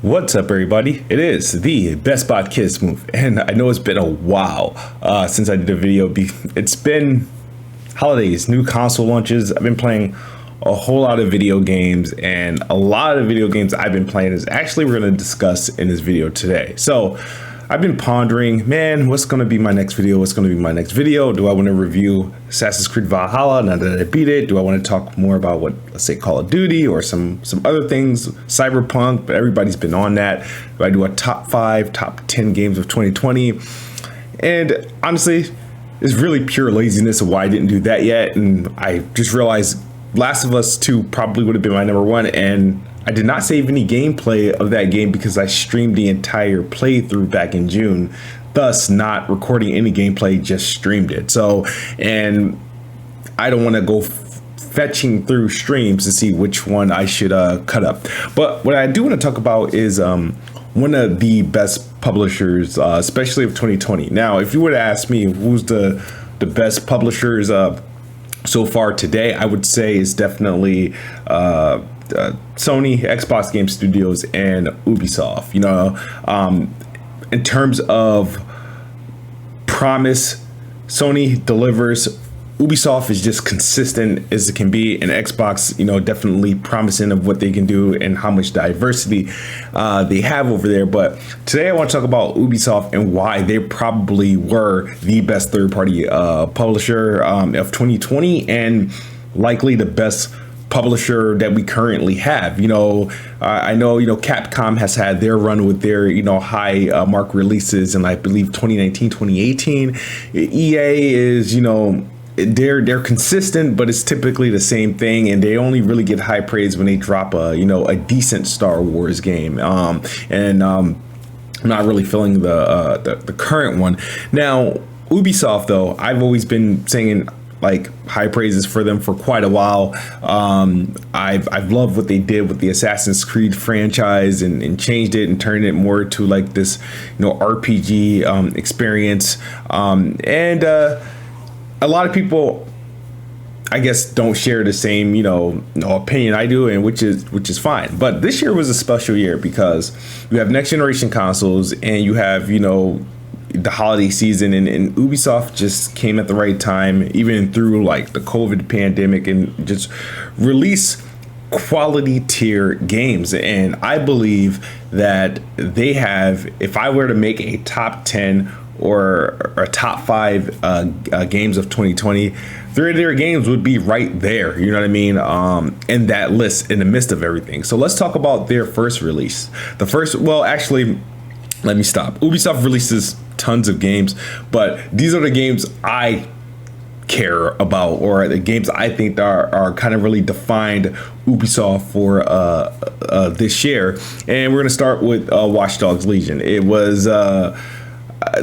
What's up, everybody? It is the Best Bot Kids move, and I know it's been a while since I did a video. It's been holidays, new console launches. I've been playing a whole lot of video games, and a lot of video games I've been playing is actually we're going to discuss in this video today. So I've been pondering, man, what's going to be my next video? What's going to be my next video? Do I want to review Assassin's Creed Valhalla now that I beat it? Do I want to talk more about what, let's say, Call of Duty or some other things, Cyberpunk, but everybody's been on that. Do I do a top 5, top 10 games of 2020? And honestly, it's really pure laziness of why I didn't do that yet. And I just realized Last of Us 2 probably would have been my number one, and I did not save any gameplay of that game because I streamed the entire playthrough back in June, thus not recording any gameplay, just streamed it. So, and I don't want to go fetching through streams to see which one I should cut up. But what I do want to talk about is one of the best publishers, especially of 2020. Now, if you were to ask me who's the best publishers so far today, I would say it's definitely Sony, Xbox Game Studios, and Ubisoft. You know, in terms of promise, Sony delivers. Ubisoft is just consistent as it can be, and Xbox, you know, definitely promising of what they can do and how much diversity they have over there. But today I want to talk about Ubisoft and why they probably were the best third-party publisher of 2020 and likely the best publisher that we currently have. You know, I know, you know, Capcom has had their run with their, you know, high mark releases in, I believe, 2019, 2018. EA is, you know, they're consistent, but it's typically the same thing, and they only really get high praise when they drop a decent Star Wars game. I'm not really feeling the current one. Now, Ubisoft, though, I've always been saying like high praises for them for quite a while. I've loved what they did with the Assassin's Creed franchise and changed it and turned it more to like this, you know, RPG experience. A lot of people, I guess, don't share the same, you know, opinion I do, and which is fine. But this year was a special year because you have next generation consoles and you have, you know, the holiday season, and Ubisoft just came at the right time, even through like the COVID pandemic, and just release quality tier games. And I believe that they have, if I were to make a top 10 or a top 5 games of 2020, 3 of their games would be right there, you know what I mean, in that list in the midst of everything. So let's talk about their first release. Let me stop. Ubisoft releases tons of games, but these are the games I care about, or the games I think are kind of really defined Ubisoft for this year. And we're going to start with Watch Dogs Legion. It was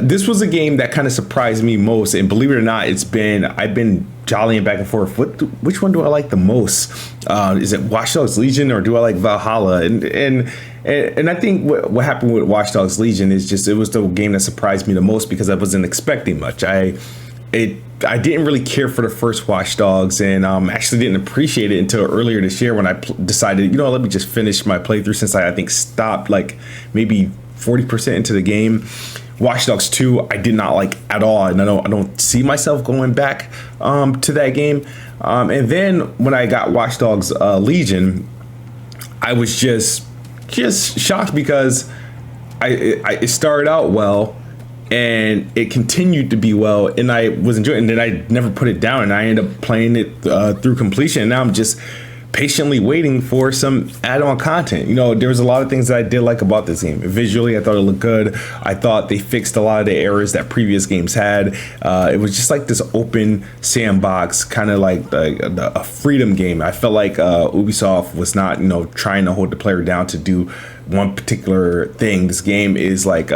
this was a game that kind of surprised me most, and believe it or not, I've been jollying back and forth. Which one do I like the most? Is it Watch Dogs Legion or do I like Valhalla? And I think what happened with Watch Dogs Legion is just it was the game that surprised me the most because I wasn't expecting much. I didn't really care for the first Watch Dogs, and actually didn't appreciate it until earlier this year when I decided, you know, let me just finish my playthrough, since I think stopped like maybe 40% into the game. Watch Dogs 2 I did not like at all, and I don't see myself going back to that game. And then when I got Watch Dogs Legion, I was just shocked because it started out well and it continued to be well, and I was enjoying it, and then I never put it down, and I ended up playing it through completion, and now I'm just patiently waiting for some add-on content. You know, there was a lot of things that I did like about this game. Visually, I thought it looked good. I thought they fixed a lot of the errors that previous games had. It was just like this open sandbox, kind of like a freedom game. I felt like Ubisoft was not, you know, trying to hold the player down to do one particular thing. This game is like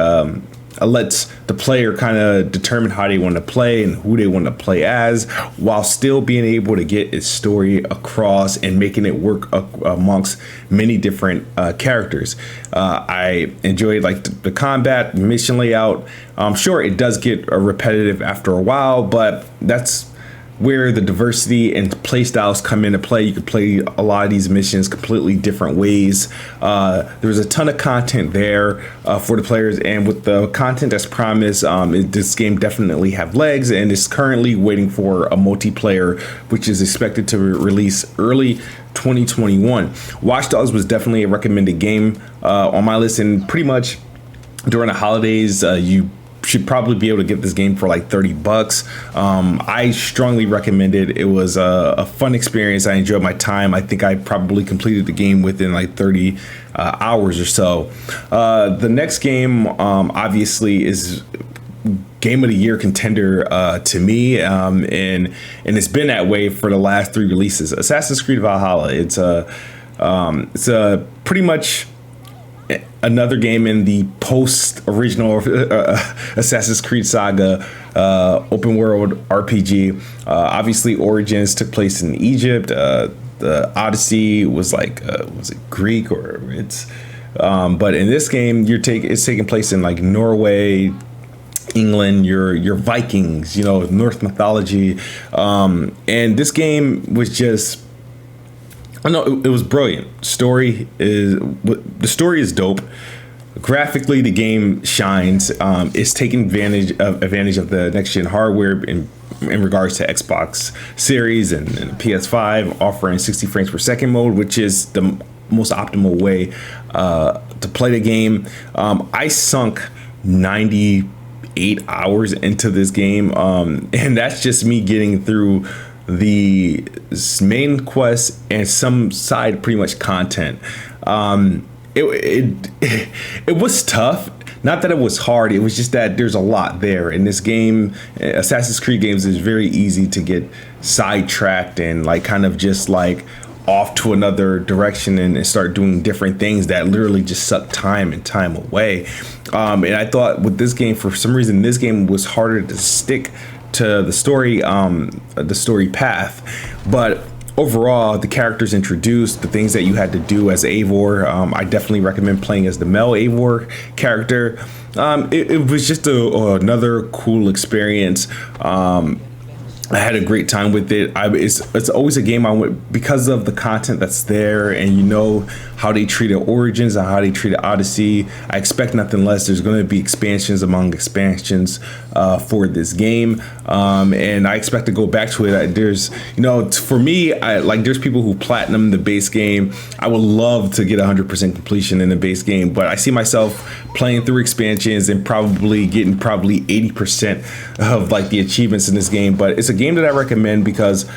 lets the player kind of determine how they want to play and who they want to play as, while still being able to get its story across and making it work amongst many different characters. I enjoyed like the combat, mission layout. Sure, it does get repetitive after a while, but that's where the diversity and play styles come into play. You could play a lot of these missions completely different ways. There's a ton of content there for the players, and with the content that's promised, this game definitely have legs, and is currently waiting for a multiplayer, which is expected to release early 2021. Watch Dogs was definitely a recommended game on my list, and pretty much during the holidays, you should probably be able to get this game for like $30. I strongly recommend it. It was a fun experience. I enjoyed my time. I think I probably completed the game within like 30 hours or so. The next game obviously is game of the year contender to me, and it's been that way for the last 3 releases. Assassin's Creed Valhalla. It's a pretty much another game in the post-original Assassin's Creed saga, open world RPG. Obviously, Origins took place in Egypt. The Odyssey was like, was it Greek or it's? But in this game, it's taking place in like Norway, England. Your Vikings, Norse mythology, and this game was just. No, it was brilliant. The story is dope. Graphically, the game shines. It's taking advantage of the next gen hardware in regards to Xbox Series and PS5, offering 60 frames per second mode, which is the most optimal way to play the game. I sunk 98 hours into this game, and that's just me getting through the main quest and some side pretty much content. It was tough. Not that it was hard, it was just that there's a lot there in this game. Assassin's Creed games is very easy to get sidetracked and like kind of just like off to another direction and start doing different things that literally just suck time away. And I thought with this game, for some reason, this game was harder to stick to the story path, but overall the characters introduced, the things that you had to do as Eivor, I definitely recommend playing as the male Eivor character. It was just another cool experience. I had a great time with it. It's always a game I went because of the content that's there, and how they treated Origins and how they treated Odyssey. I expect nothing less. There's going to be expansions among expansions for this game, and I expect to go back to it. There's, for me, there's people who platinum the base game. I would love to get 100% completion in the base game, but I see myself playing through expansions and probably getting 80% of like the achievements in this game. But it's a game that I recommend because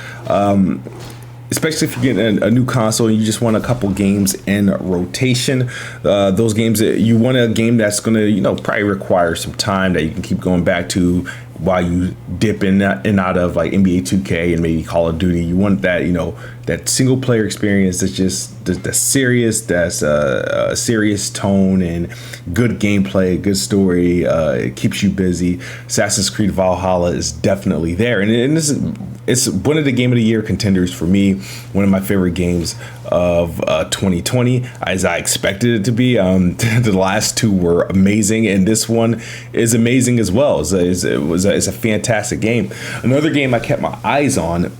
especially if you're getting a new console and you just want a couple games in rotation, those games that you want, a game that's going to probably require some time that you can keep going back to while you dip in and out of like NBA 2K and maybe Call of Duty. You want that that single player experience that's just that's serious, that's a serious tone and good gameplay, good story. It keeps you busy. Assassin's Creed Valhalla is definitely there, and it's one of the game of the year contenders for me. One of my favorite games of 2020, as I expected it to be. The last two were amazing, and this one is amazing as well. It's a fantastic game. Another game I kept my eyes on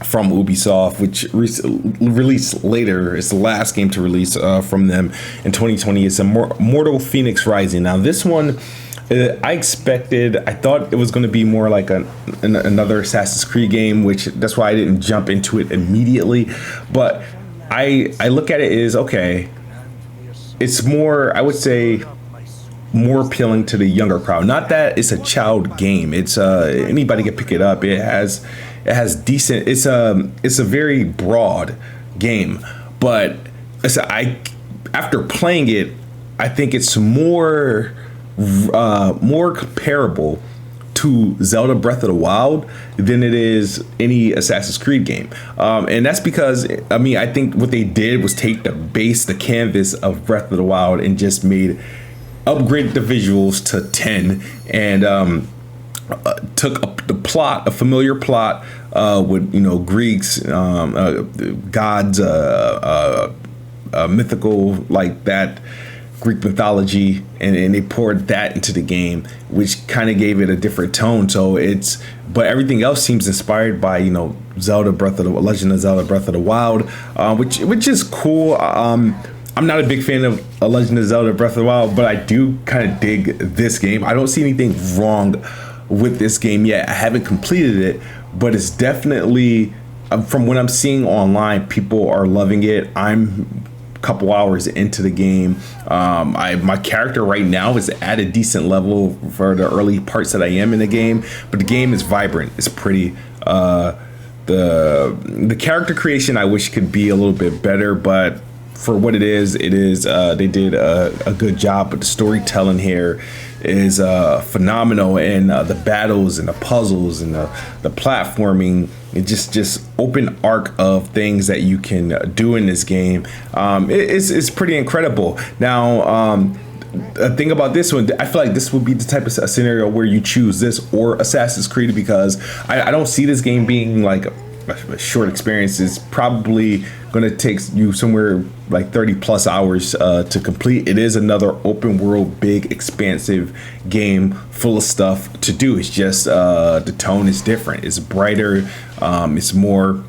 from Ubisoft, which released later. It's the last game to release from them in 2020. It's Immortals Fenyx Rising. Now this one, I thought it was going to be more like another Assassin's Creed game, which that's why I didn't jump into it immediately. But I look at it as, okay, it's more, I would say, more appealing to the younger crowd. Not that it's a child game. It's anybody can pick it up. It has decent. It's a very broad game, but after playing it, I think it's more comparable to Zelda Breath of the Wild than it is any Assassin's Creed game. And that's because, I think what they did was take the canvas of Breath of the Wild and just upgraded the visuals to 10 and took a familiar plot with, Greeks, gods, mythical, like that Greek mythology, and they poured that into the game, which kind of gave it a different tone. So but everything else seems inspired by, Zelda Legend of Zelda Breath of the Wild, which is cool. I'm not a big fan of A Legend of Zelda Breath of the Wild, but I do kind of dig this game. I don't see anything wrong with this game yet. I haven't completed it, but it's definitely, from what I'm seeing online, people are loving it. I'm a couple hours into the game. My character right now is at a decent level for the early parts that I am in the game, but the game is vibrant. It's pretty. The character creation I wish could be a little bit better, but for what it is, they did a good job. But the storytelling here is phenomenal, and the battles and the puzzles and the platforming, it's just open arc of things that you can do in this game. It's pretty incredible. Now, the thing about this one, I feel like this would be the type of scenario where you choose this or Assassin's Creed, because I don't see this game being like a short experience. It's probably going to take you somewhere like 30 plus hours to complete. It is another open world, big, expansive game full of stuff to do. It's just the tone is different. It's brighter. It's more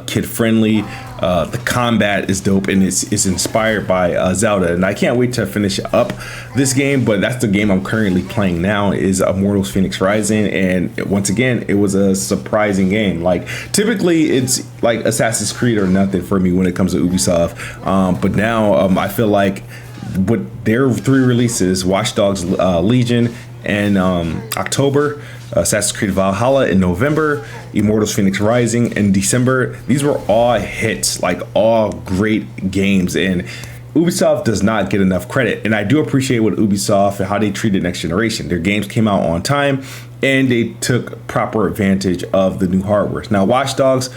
kid friendly. The combat is dope, and it's inspired by Zelda, and I can't wait to finish up this game. But that's the game I'm currently playing now, is Immortals Fenyx Rising, and once again, it was a surprising game. Like, typically it's like Assassin's Creed or nothing for me when it comes to Ubisoft, but now I feel like with their 3 releases, Watch Dogs Legion in October, Assassin's Creed Valhalla in November, Immortals Fenyx Rising in December. These were all hits, like all great games, and Ubisoft does not get enough credit. And I do appreciate what Ubisoft and how they treated next generation. Their games came out on time, and they took proper advantage of the new hardware. Now, Watch Dogs,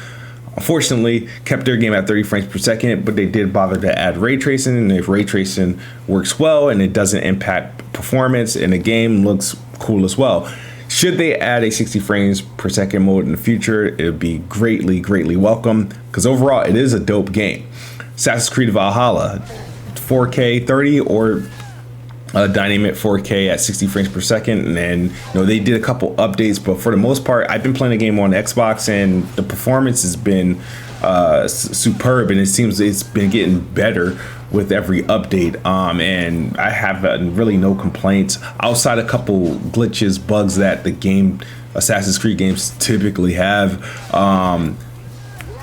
unfortunately, kept their game at 30 frames per second, but they did bother to add ray tracing, and if ray tracing works well and it doesn't impact performance, and the game looks cool as well. Should they add a 60 frames per second mode in the future, it would be greatly welcome, because overall it is a dope game. Assassin's Creed Valhalla, 4K 30 or dynamic 4K at 60 frames per second, and then they did a couple updates, but for the most part, I've been playing the game on Xbox, and the performance has been superb, and it seems it's been getting better with every update, and I have really no complaints outside a couple glitches, bugs that the game Assassin's Creed games typically have.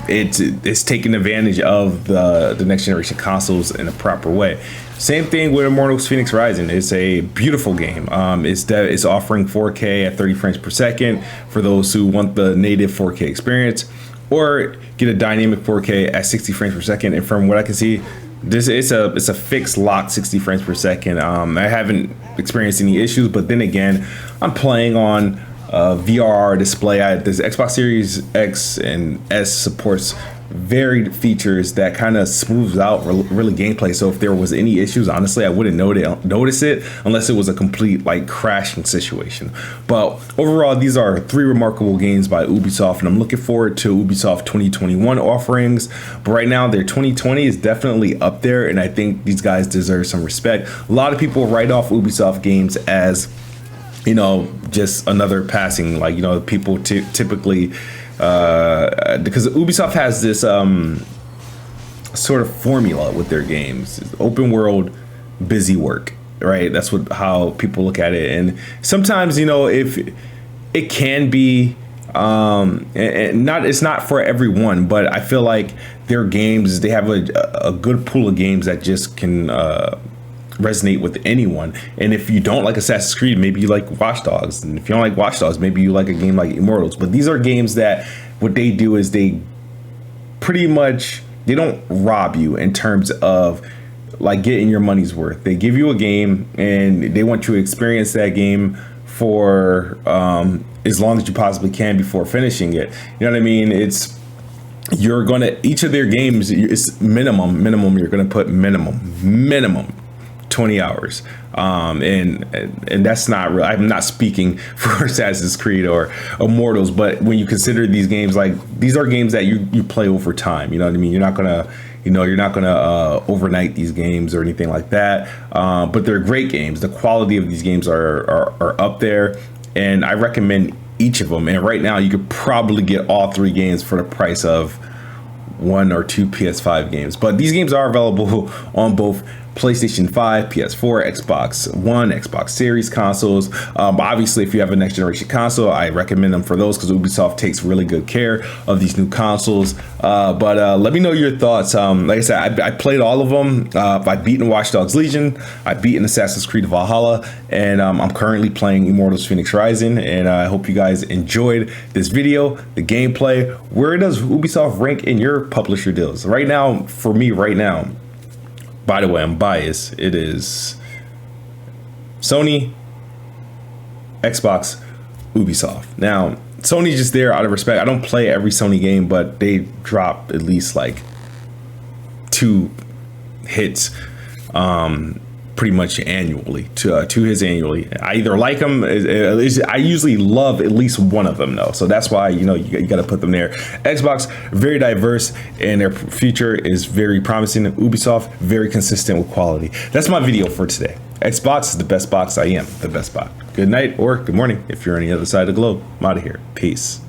It's taking advantage of the next generation consoles in a proper way. Same thing with Immortals Fenyx Rising. It's a beautiful game. It's offering 4K at 30 frames per second for those who want the native 4K experience, or get a dynamic 4K at 60 frames per second. And from what I can see, it's a fixed lock 60 frames per second. I haven't experienced any issues, but then again, I'm playing on VRR display. This Xbox Series X and S supports varied features that kind of smooths out really gameplay. So if there was any issues, honestly, I wouldn't notice it unless it was a complete like crashing situation. But overall, these are 3 remarkable games by Ubisoft, and I'm looking forward to Ubisoft 2021 offerings. But right now, their 2020 is definitely up there, and I think these guys deserve some respect. A lot of people write off Ubisoft games as just another passing, like, people typically, because Ubisoft has this sort of formula with their games, open world, busy work, right? That's how people look at it. And sometimes, if it can be, and it's not for everyone, but I feel like their games, they have a good pool of games that just can, resonate with anyone. And if you don't like Assassin's Creed, maybe you like Watch Dogs, and if you don't like Watch Dogs, maybe you like a game like Immortals. But these are games that what they do is they pretty much, they don't rob you in terms of like getting your money's worth. They give you a game and they want you to experience that game for as long as you possibly can before finishing it. You know what I mean? Each of their games, it's minimum you're gonna put minimum 20 hours, and that's not real. I'm not speaking for Assassin's Creed or Immortals, but when you consider these games, like, these are games that you play over time. You know what I mean? You're not gonna You know, you're not going to overnight these games or anything like that. But they're great games. The quality of these games are up there, and I recommend each of them. And right now, you could probably get all 3 games for the price of 1 or 2 PS5 games. But these games are available on both PlayStation 5, PS4, Xbox One, Xbox Series consoles. Obviously, if you have a next generation console, I recommend them for those because Ubisoft takes really good care of these new consoles. But let me know your thoughts. Like I said, I played all of them. I've beaten Watch Dogs Legion. I've beaten Assassin's Creed Valhalla. And I'm currently playing Immortals Fenyx Rising. And I hope you guys enjoyed this video, the gameplay. Where does Ubisoft rank in your publisher deals? Right now, for me right now, by the way, I'm biased. It is Sony, Xbox, Ubisoft. Now, Sony's just there out of respect. I don't play every Sony game, but they drop at least like 2 hits pretty much annually, 2 hits annually. I either like them, I usually love at least one of them though. So that's why, you know, you got to put them there. Xbox, very diverse, and their future is very promising. Ubisoft, very consistent with quality. That's my video for today. Xbox is the best box. I am the best bot. Good night or good morning if you're on the other side of the globe. I'm out of here. Peace.